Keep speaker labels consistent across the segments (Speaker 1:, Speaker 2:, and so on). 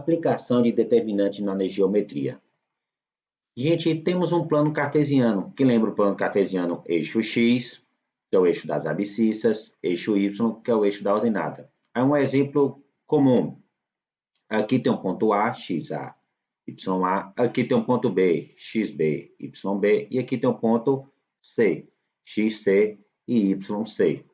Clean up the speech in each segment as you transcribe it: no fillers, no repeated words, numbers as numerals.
Speaker 1: Aplicação de determinante na geometria. Gente, temos um plano cartesiano. Quem lembra o plano cartesiano? Eixo X, que é o eixo das abscissas, eixo Y, que é o eixo da ordenada. É um exemplo comum. Aqui tem um ponto A, XA, YA. Aqui tem um ponto B, XB, YB. E aqui tem um ponto C, XC e YC.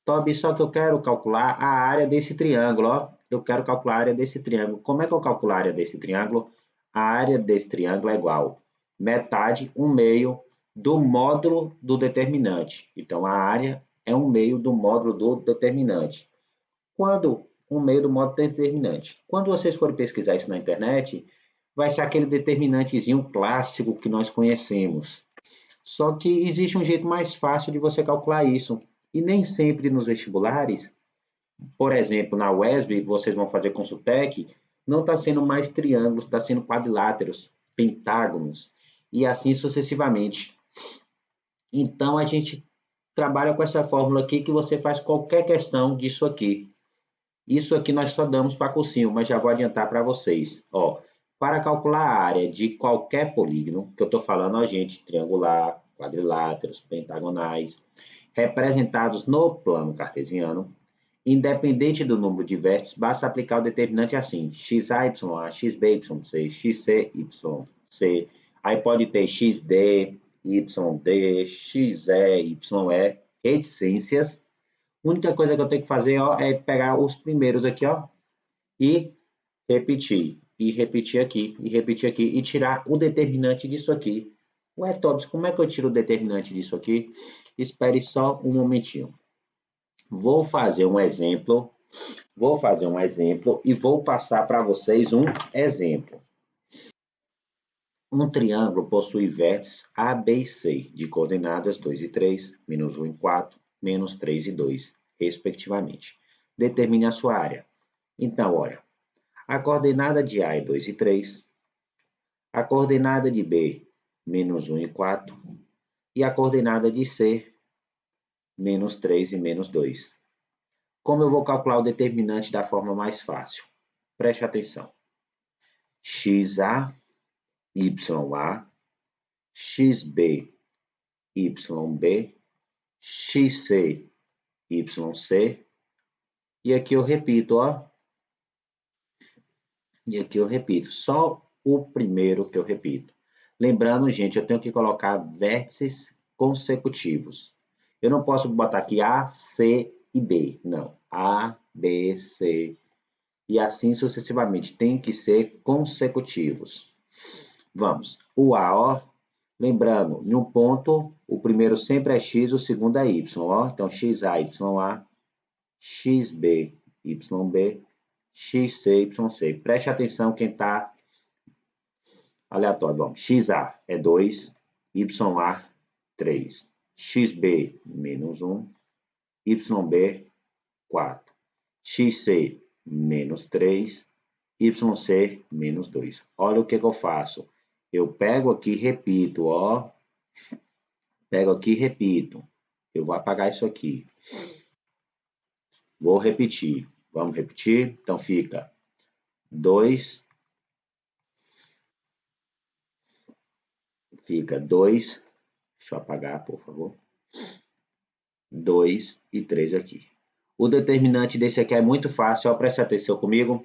Speaker 1: Toby, só que eu quero calcular a área desse triângulo, ó. Eu quero calcular a área desse triângulo. Como é que eu calculo a área desse triângulo? A área desse triângulo é igual metade, 1/2 do módulo do determinante. Então, a área é 1/2 do módulo do determinante. Quando 1/2 do módulo determinante? Quando vocês forem pesquisar isso na internet, vai ser aquele determinantezinho clássico que nós conhecemos. Só que existe um jeito mais fácil de você calcular isso. E nem sempre nos vestibulares, por exemplo, na UESB, vocês vão fazer Consultec, não está sendo mais triângulos, está sendo quadriláteros, pentágonos, e assim sucessivamente. Então, a gente trabalha com essa fórmula aqui que você faz qualquer questão disso aqui. Isso aqui nós só damos para cursinho, mas já vou adiantar para vocês. Ó, para calcular a área de qualquer polígono, que eu estou falando, ó, gente, triangular, quadriláteros, pentagonais, representados no plano cartesiano, independente do número de vértices, basta aplicar o determinante assim, xa, ya, xb, yc, xc, yc. Aí pode ter xd, yd, xe, ye, reticências. A única coisa que eu tenho que fazer, ó, é pegar os primeiros aqui, ó, e repetir aqui, e tirar o determinante disso aqui. Ué, Tobbs, como é que eu tiro o determinante disso aqui? Espere só um momentinho. Vou fazer um exemplo e vou passar para vocês um exemplo. Um triângulo possui vértices A, B e C, de coordenadas 2 e 3, -1 e 4, -3 e 2, respectivamente. Determine a sua área. Então, olha, a coordenada de A é 2 e 3, a coordenada de B, -1 e 4, e a coordenada de C, -3 e -2. Como eu vou calcular o determinante da forma mais fácil? Preste atenção. XA, YA, XB, YB, XC, YC. E aqui eu repito, ó. E aqui eu repito, só o primeiro que eu repito. Lembrando, gente, eu tenho que colocar vértices consecutivos. Eu não posso botar aqui A, C e B. Não. A, B, C. E assim sucessivamente. Tem que ser consecutivos. Vamos. O A, ó. Lembrando, em um ponto, o primeiro sempre é X, o segundo é Y, ó. Então, XA, YA, XB, YB, XC, YC. Preste atenção quem está aleatório. Vamos. XA é 2, YA 3, XB -1, YB 4, XC -3, YC -2. Olha o que eu faço. Eu pego aqui e repito, ó. Pego aqui e repito. Eu vou apagar isso aqui. Vou repetir. Vamos repetir? Então fica 2. Fica 2. Deixa eu apagar, por favor. 2 e 3 aqui. O determinante desse aqui é muito fácil, ó, preste atenção comigo.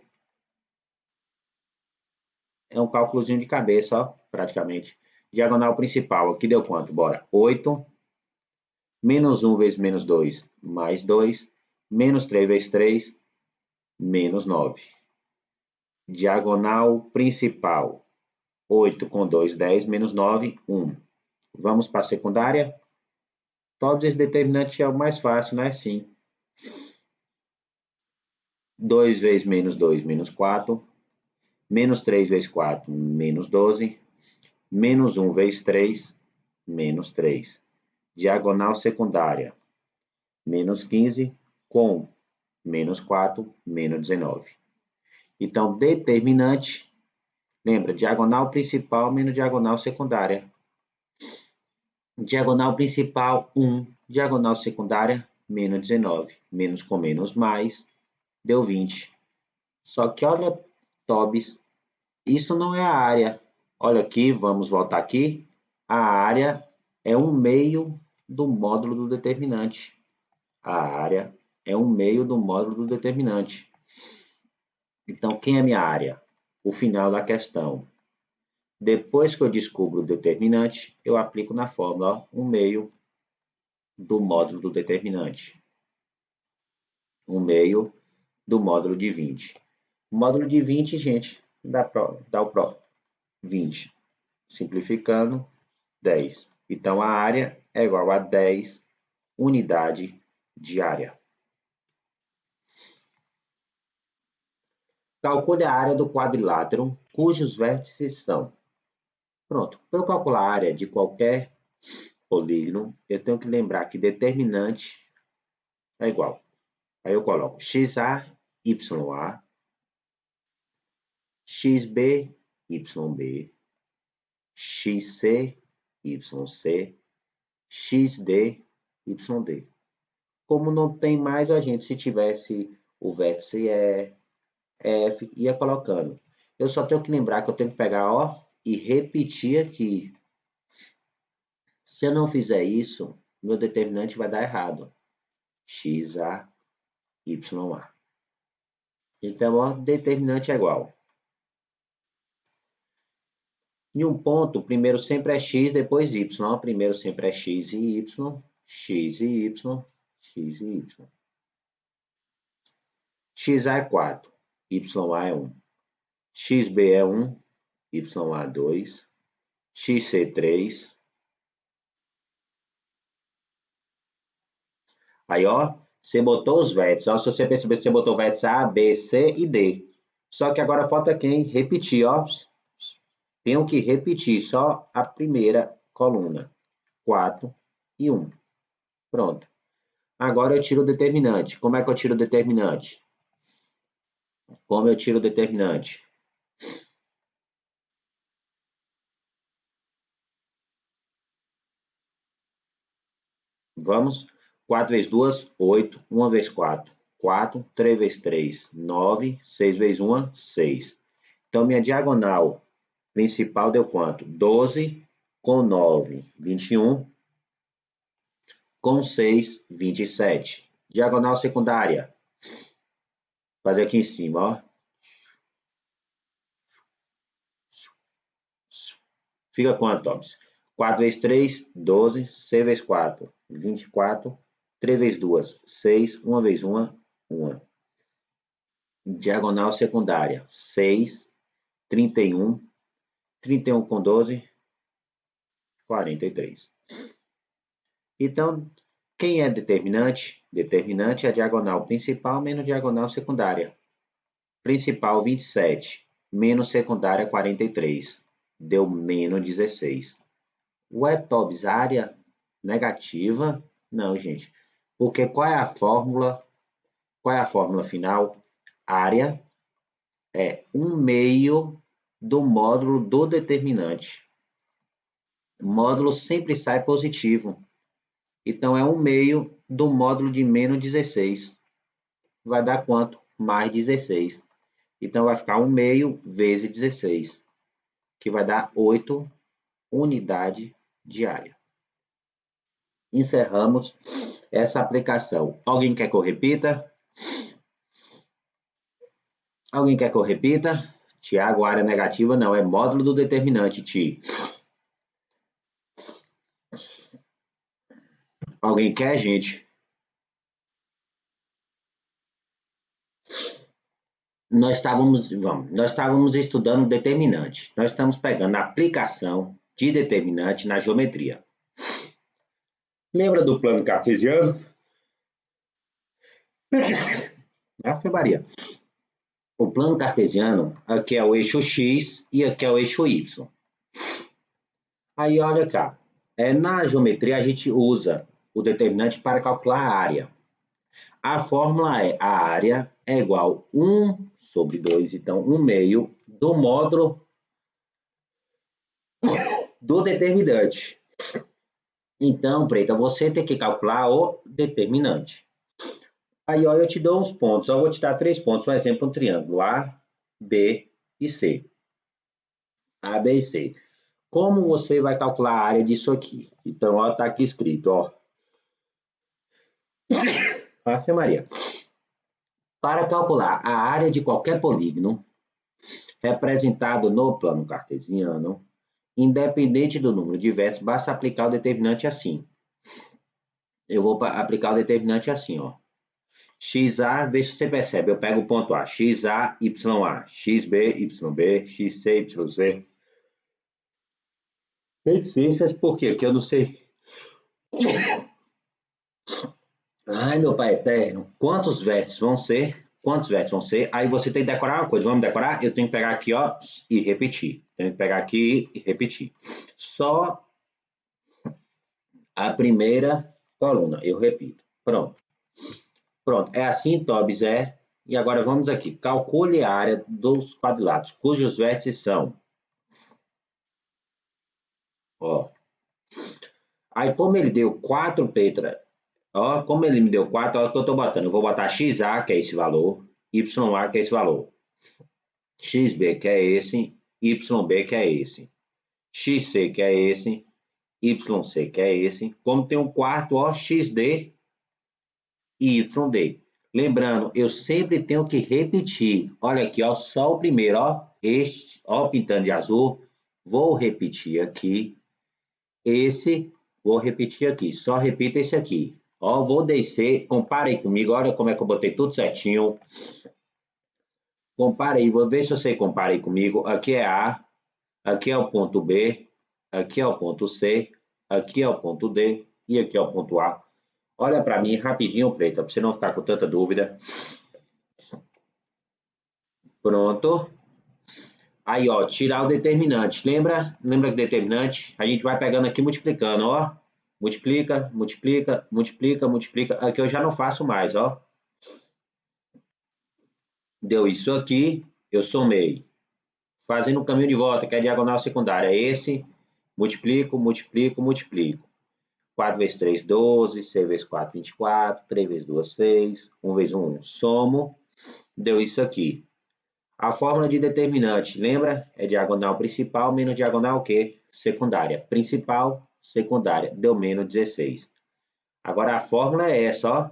Speaker 1: É um cálculozinho de cabeça, ó, praticamente. Diagonal principal, aqui deu quanto? Bora. 8, -1 vezes -2, mais 2, -3 vezes 3, -9. Diagonal principal, 8 com 2, 10, -9, 1. Vamos para a secundária? Todos esses determinantes é o mais fácil, não é assim? 2 vezes -2, -4. -3 vezes 4, -12. -1 vezes 3, -3. Diagonal secundária, -15 com -4, -19. Então, determinante, lembra, diagonal principal menos diagonal secundária. Diagonal principal, 1. Diagonal secundária, -19. Menos com menos mais, deu 20. Só que olha Tobis, isso não é a área. Olha aqui, vamos voltar aqui. A área é um meio do módulo do determinante. A área é um meio do módulo do determinante. Então, quem é minha área? O final da questão. Depois que eu descubro o determinante, eu aplico na fórmula um meio do módulo do determinante. Um meio do módulo de 20. O módulo de 20, gente, dá o 20. Simplificando, 10. Então, a área é igual a 10 unidade de área. Calcule a área do quadrilátero cujos vértices são. Pronto. Para eu calcular a área de qualquer polígono, eu tenho que lembrar que determinante é igual. Aí eu coloco XA, YA, XB, YB, XC, YC, XD, YD. Como não tem mais, a gente, se tivesse o vértice F, ia colocando. Eu só tenho que lembrar que eu tenho que pegar, ó, e repetir aqui. Se eu não fizer isso, meu determinante vai dar errado. XA, YA. Então, ó, determinante é igual. Em um ponto, primeiro sempre é x, depois y. Primeiro sempre é x e y, x e y, x e y. XA é 4, YA é 1. XB é 1, YA 2, XC 3. Aí, ó, você botou os vértices. Ó, se você perceber, você botou vértice A, B, C e D. Só que agora falta quem? Repetir, ó. Tenho que repetir só a primeira coluna. 4 e 1. Pronto. Agora eu tiro o determinante. Como é que eu tiro o determinante? Como eu tiro o determinante? Vamos. 4 vezes 2, 8. 1 vezes 4, 4. 3 vezes 3, 9. 6 vezes 1, 6. Então, minha diagonal principal deu quanto? 12 com 9, 21. Com 6, 27. Diagonal secundária. Fazer aqui em cima, ó. Fica quanto, Thomas? 4 vezes 3, 12. 6 vezes 4, 24. 3 vezes 2, 6. 1 vezes 1, 1. Diagonal secundária. 6, 31. 31 com 12, 43. Então, quem é determinante? Determinante é a diagonal principal menos diagonal secundária. Principal, 27. Menos secundária, 43. Deu menos 16. Ué, Tobs, área negativa? Não, gente. Porque qual é a fórmula? Qual é a fórmula final? Área é 1/2 do módulo do determinante. O módulo sempre sai positivo. Então, é 1/2 do módulo de menos 16. Vai dar quanto? Mais 16. Então, vai ficar 1/2 vezes 16, que vai dar 8 unidades de área. Encerramos essa aplicação. Alguém quer que eu repita? Alguém quer que eu repita? Tiago, área negativa não, é módulo do determinante, Ti. Alguém quer, gente? Nós estávamos estudando determinante. Nós estamos pegando a aplicação de determinante na geometria. Lembra do plano cartesiano? Ave Maria. O plano cartesiano, aqui é o eixo X e aqui é o eixo Y. Aí, olha cá. Na geometria, a gente usa o determinante para calcular a área. A fórmula é: a área é igual a 1 sobre 2, então 1/2 do módulo do determinante. Então, Preta, você tem que calcular o determinante. Aí, ó, eu te dou uns pontos. Eu vou te dar 3 pontos. Um exemplo, um triângulo A, B, e C. A, B e C. Como você vai calcular a área disso aqui? Então, ó, tá aqui escrito, ó. Ave Maria. Para calcular a área de qualquer polígono representado no plano cartesiano, independente do número de vértices, basta aplicar o determinante assim. Eu vou aplicar o determinante assim, ó. XA, vê se você percebe, eu pego o ponto A, XA, YA, XB, YB, XC, YZ. Reticências, por quê? Porque eu não sei. Ai, meu pai eterno, quantos vértices vão ser? Quantos vértices vão ser? Aí você tem que decorar uma coisa. Vamos decorar? Eu tenho que pegar aqui, ó, e repetir. Tenho que pegar aqui e repetir. Só a primeira coluna, eu repito. Pronto. Pronto. É assim, Tobis, é. E agora vamos aqui. Calcule a área dos quadriláteros, cujos vértices são. Ó. Aí, como ele deu 4 Petra, ó, como ele me deu 4, ó, que eu estou botando. Eu vou botar XA, que é esse valor, YA, que é esse valor. XB, que é esse, YB, que é esse. XC, que é esse, YC, que é esse. Como tem um quarto, ó, XD e YD. Lembrando, eu sempre tenho que repetir. Olha aqui, ó, só o primeiro, ó, este, ó, pintando de azul. Vou repetir aqui. Esse, vou repetir aqui. Só repita esse aqui. Ó, vou descer. Compare aí comigo. Olha como é que eu botei tudo certinho. Compare aí. Vou ver se você compara aí comigo. Aqui é A. Aqui é o ponto B. Aqui é o ponto C. Aqui é o ponto D. E aqui é o ponto A. Olha para mim rapidinho, Preta, para você não ficar com tanta dúvida. Pronto. Aí, ó, tirar o determinante. Lembra? Lembra do determinante? A gente vai pegando aqui multiplicando, ó. Multiplica, multiplica, multiplica, multiplica. Aqui eu já não faço mais, ó. Deu isso aqui, eu somei. Fazendo o caminho de volta, que é a diagonal secundária. Esse, multiplico, multiplico, multiplico. 4 vezes 3, 12. 6 vezes 4, 24. 3 vezes 2, 6. 1 vezes 1, somo. Deu isso aqui. A fórmula de determinante, lembra? É diagonal principal menos diagonal o quê? Secundária. Principal, secundária. Deu menos 16. Agora a fórmula é essa, ó.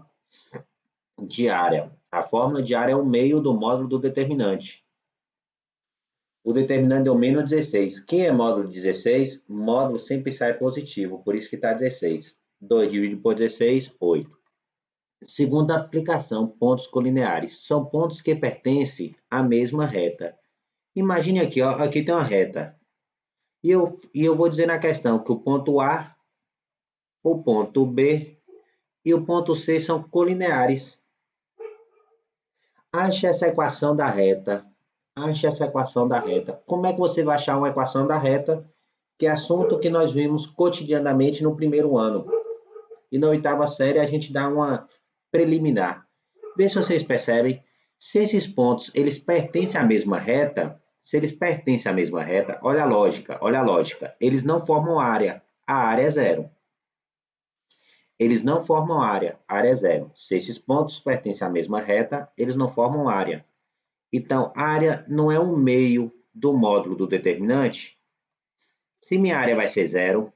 Speaker 1: De área. A fórmula de área é o meio do módulo do determinante. O determinante deu menos 16. Quem é módulo 16? Módulo sempre sai positivo, por isso que está 16. 2 dividido por 16, 8. Segunda aplicação, pontos colineares. São pontos que pertencem à mesma reta. Imagine aqui, ó, aqui tem uma reta. E eu vou dizer na questão que o ponto A, o ponto B e o ponto C são colineares. Ache essa equação da reta. Ache essa equação da reta. Como é que você vai achar uma equação da reta? Que é assunto que nós vimos cotidianamente no primeiro ano. E na oitava série a gente dá uma preliminar. Vê se vocês percebem. Se esses pontos eles pertencem à mesma reta, se eles pertencem à mesma reta, olha a lógica, olha a lógica. Eles não formam área. A área é zero. Eles não formam área. A área é zero. Se esses pontos pertencem à mesma reta, eles não formam área. Então, área não é um meio do módulo do determinante. Se minha área vai ser zero,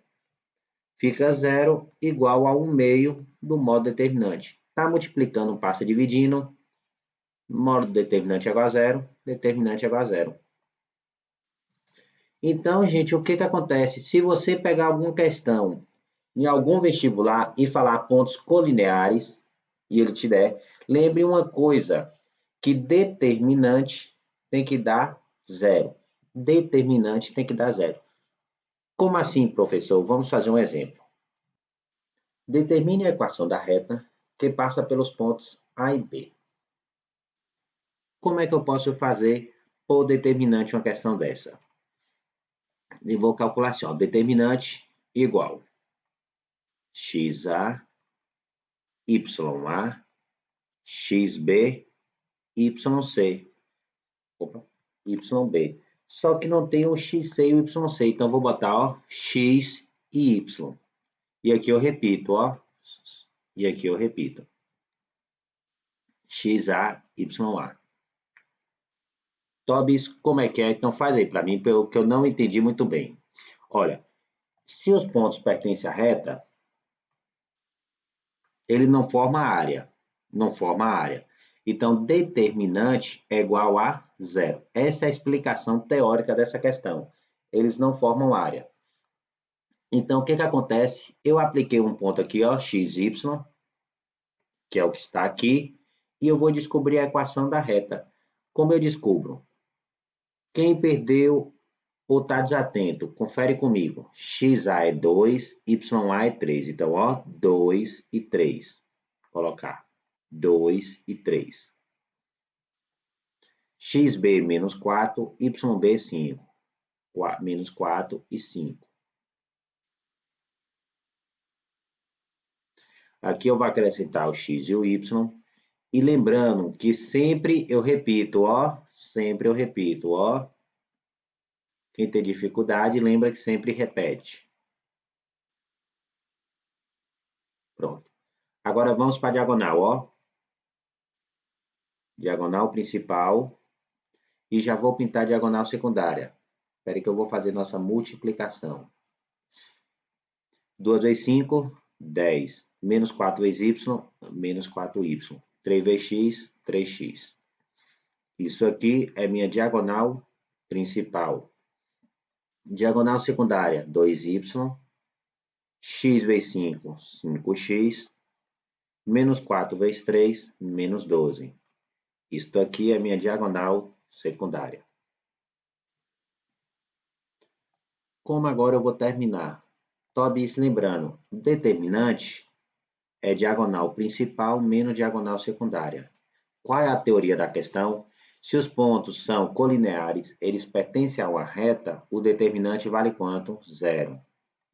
Speaker 1: fica zero igual a 1 meio do módulo determinante. Está multiplicando, passa dividindo. Módulo determinante é igual a zero, determinante é igual a zero. Então, gente, o que acontece? Se você pegar alguma questão em algum vestibular e falar pontos colineares, e ele te der, lembre uma coisa, que determinante tem que dar zero. Determinante tem que dar zero. Como assim, professor? Vamos fazer um exemplo. Determine a equação da reta que passa pelos pontos A e B. Como é que eu posso fazer por determinante uma questão dessa? E vou calcular assim, ó, determinante igual XA, YA, XB, YC. Opa, YB. Só que não tem o XC e o YC, então vou botar, ó, X e Y. E aqui eu repito, ó. E aqui eu repito. XA, YA. Tobis, como é que é? Então faz aí para mim, porque eu não entendi muito bem. Olha, se os pontos pertencem à reta, ele não forma área. Não forma área. Então, determinante é igual a zero. Essa é a explicação teórica dessa questão. Eles não formam área. Então, o que acontece? Eu apliquei um ponto aqui, ó, x, y, que é o que está aqui, e eu vou descobrir a equação da reta. Como eu descubro? Quem perdeu ou está desatento, confere comigo. XA é 2, YA é 3. Então, ó, 2 e 3. Colocar 2 e 3. XB menos 4, YB 5. Menos 4 e 5. Aqui eu vou acrescentar o X e o Y. E lembrando que sempre eu repito, ó. Sempre eu repito, ó. Quem tem dificuldade, lembra que sempre repete. Pronto. Agora vamos para a diagonal, ó. Diagonal principal. E já vou pintar a diagonal secundária. Espera aí que eu vou fazer nossa multiplicação. 2 vezes 5, 10. Menos 4 vezes y, menos 4y. 3 vezes x, 3x. Isso aqui é minha diagonal principal. Diagonal secundária, 2y. X vezes 5, 5x. Menos 4 vezes 3, menos 12. Isto aqui é minha diagonal secundária. Como agora eu vou terminar? Tobis, lembrando, determinante é diagonal principal menos diagonal secundária. Qual é a teoria da questão? Se os pontos são colineares, eles pertencem a uma reta, o determinante vale quanto? Zero.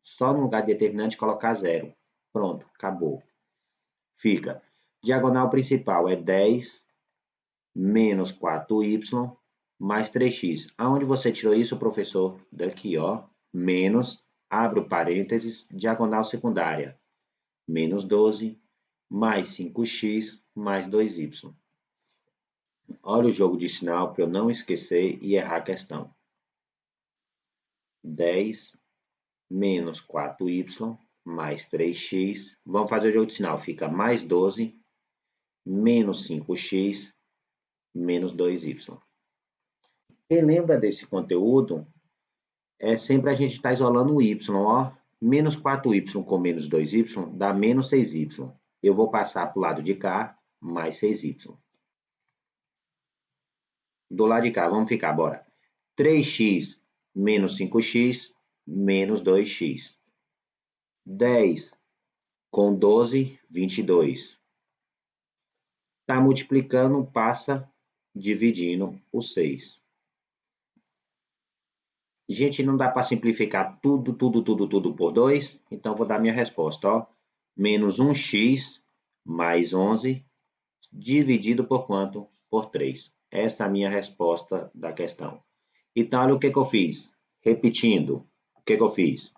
Speaker 1: Só no lugar de determinante colocar zero. Pronto, acabou. Fica, diagonal principal é 10 menos 4y mais 3x. Aonde você tirou isso, professor? Daqui, ó. Menos, abre o parênteses, diagonal secundária. Menos 12 mais 5x mais 2y. Olha o jogo de sinal para eu não esquecer e errar a questão. 10 menos 4y mais 3x. Vamos fazer o jogo de sinal. Fica mais 12 menos 5x menos 2y. Quem lembra desse conteúdo, é sempre a gente está isolando o y. Ó. Menos 4y com menos 2y dá menos 6y. Eu vou passar para o lado de cá, mais 6y. Do lado de cá, vamos ficar, bora. 3x menos 5x menos 2x. 10 com 12, 22. Está multiplicando, passa dividindo o 6. Gente, não dá para simplificar tudo por 2, então vou dar minha resposta, ó. Menos 1x mais 11 dividido por quanto? Por 3. Essa é a minha resposta da questão. Então, olha o que eu fiz. Repetindo, o que eu fiz?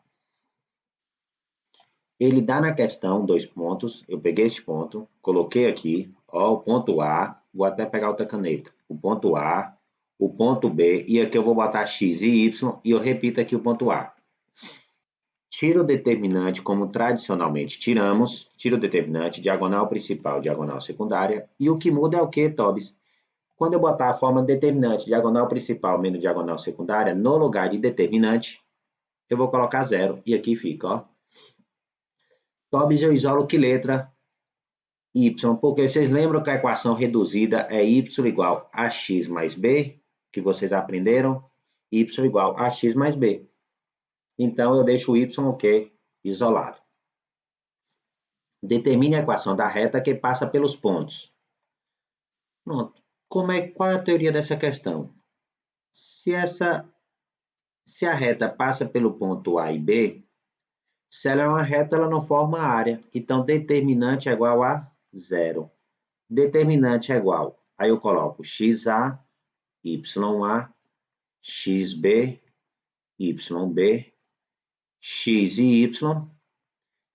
Speaker 1: Ele dá na questão 2 pontos, eu peguei este ponto, coloquei aqui, ó, o ponto A, vou até pegar outra caneta, o ponto A, o ponto B, e aqui eu vou botar x e y, e eu repito aqui o ponto A. Tiro o determinante como tradicionalmente tiramos, tiro o determinante, diagonal principal, diagonal secundária, e o que muda é o que, Tobis? Quando eu botar a forma determinante, diagonal principal menos diagonal secundária, no lugar de determinante, eu vou colocar zero, e aqui fica, ó. Tobis, eu isolo que letra? Y, porque vocês lembram que a equação reduzida é y igual a x mais b, que vocês aprenderam? Y igual a x mais b. Então, eu deixo o y o quê? Isolado. Determine a equação da reta que passa pelos pontos. Pronto. Qual é a teoria dessa questão? Se a reta passa pelo ponto A e B, se ela é uma reta, ela não forma área. Então, determinante é igual a zero. Determinante é igual. Aí eu coloco XA, YA, XB, YB, X e Y.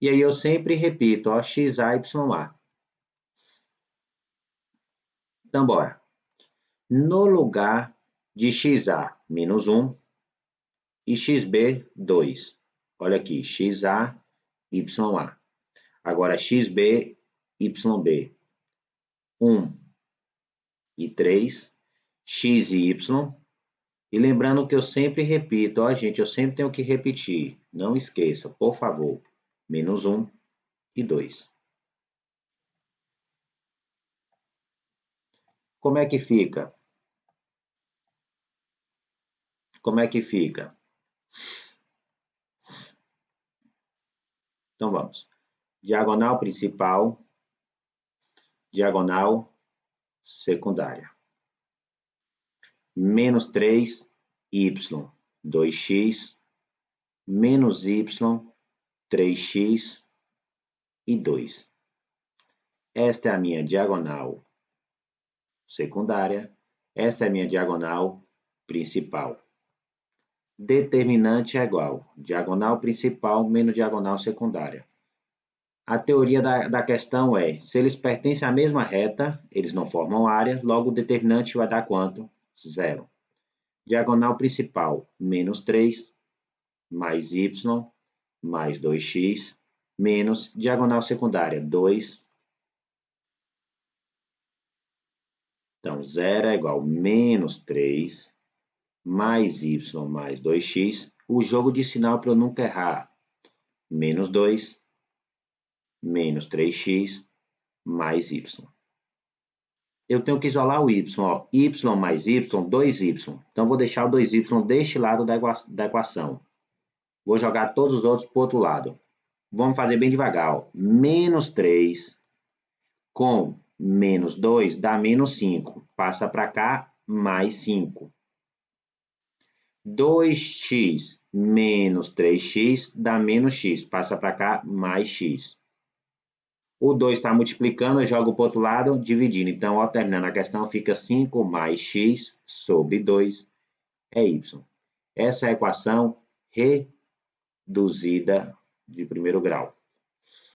Speaker 1: E aí eu sempre repito, ó, XA, YA. Então, bora. No lugar de xa menos 1 e xb 2. Olha aqui, xa, ya. Agora, xb, yb. 1 e 3, x e y. E lembrando que eu sempre repito, ó, gente, eu sempre tenho que repetir. Não esqueça, por favor. Menos 1 e 2. Como é que fica? Como é que fica? Então vamos. Diagonal principal, diagonal secundária. Menos 3, y, 2x, menos y, 3x e 2. Esta é a minha diagonal secundária. Esta é a minha diagonal principal. Determinante é igual. Diagonal principal menos diagonal secundária. A teoria da questão é, se eles pertencem à mesma reta, eles não formam área, logo o determinante vai dar quanto? 0. Diagonal principal, menos 3, mais y, mais 2x, menos diagonal secundária, 2. Então, 0 é igual a menos 3, mais y, mais 2x. O jogo de sinal para eu nunca errar. Menos 2, menos 3x, mais y. Eu tenho que isolar o y, ó. Y mais y, 2y. Então, vou deixar o 2y deste lado da equação. Vou jogar todos os outros para o outro lado. Vamos fazer bem devagar. Ó. Menos 3 com menos 2 dá menos 5. Passa para cá, mais 5. 2x menos 3x dá menos x. Passa para cá, mais x. O 2 está multiplicando, eu jogo para o outro lado, dividindo. Então, ó, terminando a questão, fica 5 mais x sobre 2 é y. Essa é a equação reduzida de primeiro grau.